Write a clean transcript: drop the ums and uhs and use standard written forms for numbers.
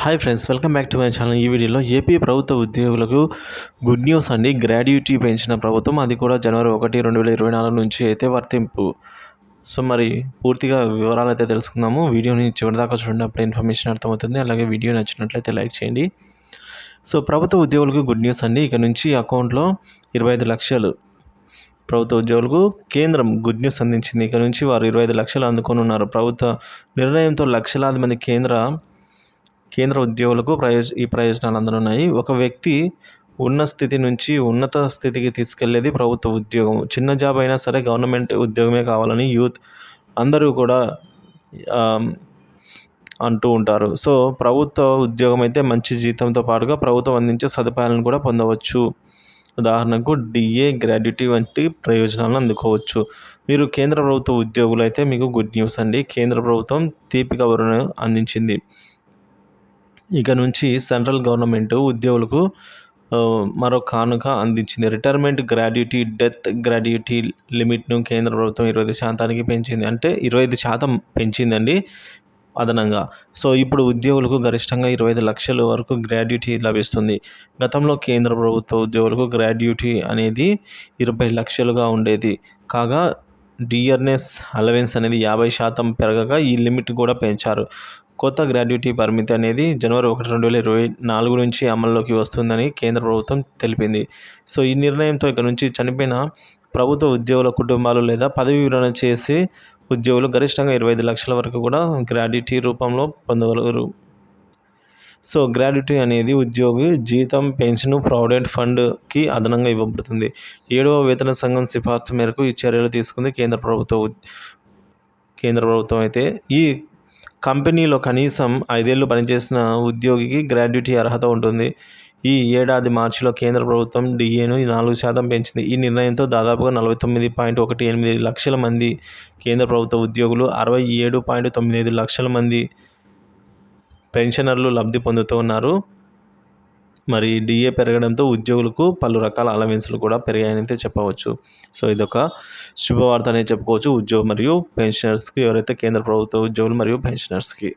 Hi friends, welcome back to my channel. ఈ వీడియోలో AP ప్రభుత్వ ఉద్యోగులకు గుడ్ న్యూస్ అండి. గ్రాడ్యుటీ పెంచిన ప్రభుత్వం, అది కూడా జనవరి 1, 2024 నుంచి అయితే వర్తింపు. సో మరి పూర్తిగా వివరాలు అయితే తెలుసుకుందాము. వీడియోని చివరిదాకా చూడండి, అప్పుడు ఇన్ఫర్మేషన్ అర్థమవుతుంది. అలాగే వీడియో నచ్చినట్లయితే లైక్ చేయండి. సో ప్రభుత్వ ఉద్యోగులకు గుడ్ న్యూస్ అండి. ఇక నుంచి అకౌంట్లో 25 లక్షలు. ప్రభుత్వ ఉద్యోగులకు కేంద్రం గుడ్ న్యూస్ అందించింది. ఇక నుంచి వారు 25 లక్షలు అందుకోనున్నారు. ప్రభుత్వ నిర్ణయంతో లక్షలాది మంది కేంద్ర ఉద్యోగులకు ఈ ప్రయోజనాలు అందనున్నాయి. ఒక వ్యక్తి ఉన్న స్థితి నుంచి ఉన్నత స్థితికి తీసుకెళ్లేది ప్రభుత్వ ఉద్యోగం. చిన్న జాబ్ అయినా సరే గవర్నమెంట్ ఉద్యోగమే కావాలని యూత్ అందరూ కూడా అంటూ ఉంటారు. సో ప్రభుత్వ ఉద్యోగం అయితే మంచి జీతంతో పాటుగా ప్రభుత్వం అందించే సదుపాయాలను కూడా పొందవచ్చు. ఉదాహరణకు డిఏ, గ్రాడ్యుటీ వంటి ప్రయోజనాలను అందుకోవచ్చు. మీరు కేంద్ర ప్రభుత్వ ఉద్యోగులు అయితే మీకు గుడ్ న్యూస్ అండి. కేంద్ర ప్రభుత్వం తీపి కబురును అందించింది. ఇక నుంచి సెంట్రల్ గవర్నమెంట్ ఉద్యోగులకు మరో కానుక అందించింది. రిటైర్మెంట్ గ్రాడ్యుటీ, డెత్ గ్రాడ్యుటీ లిమిట్ను కేంద్ర ప్రభుత్వం 25% పెంచింది. అంటే 25% పెంచిందండి అదనంగా. సో ఇప్పుడు ఉద్యోగులకు గరిష్టంగా 25 లక్షల వరకు గ్రాడ్యుటీ లభిస్తుంది. గతంలో కేంద్ర ప్రభుత్వ ఉద్యోగులకు గ్రాడ్యుటీ అనేది 20 లక్షలుగా ఉండేది. కాగా డియర్నెస్ అలవెన్స్ అనేది 50% పెరగగా ఈ లిమిట్ కూడా పెంచారు. కొత్త గ్రాడ్యుటీ పరిమితి అనేది జనవరి 1, 2024 నుంచి అమల్లోకి వస్తుందని కేంద్ర ప్రభుత్వం తెలిపింది. సో ఈ నిర్ణయంతో ఇక నుంచి చనిపోయిన ప్రభుత్వ ఉద్యోగుల కుటుంబాలు లేదా పదవి విరమణ చేసి ఉద్యోగులు గరిష్టంగా 25 లక్షల వరకు కూడా గ్రాడ్యుటీ రూపంలో పొందగలరు. సో గ్రాడ్యుటీ అనేది ఉద్యోగి జీతం, పెన్షన్, ప్రావిడెంట్ ఫండ్కి అదనంగా ఇవ్వబడుతుంది. 7వ వేతన సంఘం సిఫార్సు మేరకు ఈ చర్యలు తీసుకుంది కేంద్ర ప్రభుత్వం. అయితే ఈ కంపెనీలో కనీసం 5 ఏళ్ళు పనిచేసిన ఉద్యోగికి గ్రాడ్యుటీ అర్హత ఉంటుంది. ఈ ఏడాది మార్చిలో కేంద్ర ప్రభుత్వం డిఏను 4% పెంచింది. ఈ నిర్ణయంతో దాదాపుగా 49.18 లక్షల మంది కేంద్ర ప్రభుత్వ ఉద్యోగులు, 67.95 లక్షల మంది పెన్షనర్లు లబ్ధి పొందుతూ ఉన్నారు. మరి డిఏ పెరగడంతో ఉద్యోగులకు పలు రకాల అలవెన్స్లు కూడా పెరిగాయని అయితే చెప్పవచ్చు. సో ఇదొక శుభవార్త అనేది చెప్పుకోవచ్చు ఉద్యోగ మరియు పెన్షనర్స్కి, ఎవరైతే కేంద్ర ప్రభుత్వ ఉద్యోగులు మరియు పెన్షనర్స్కి.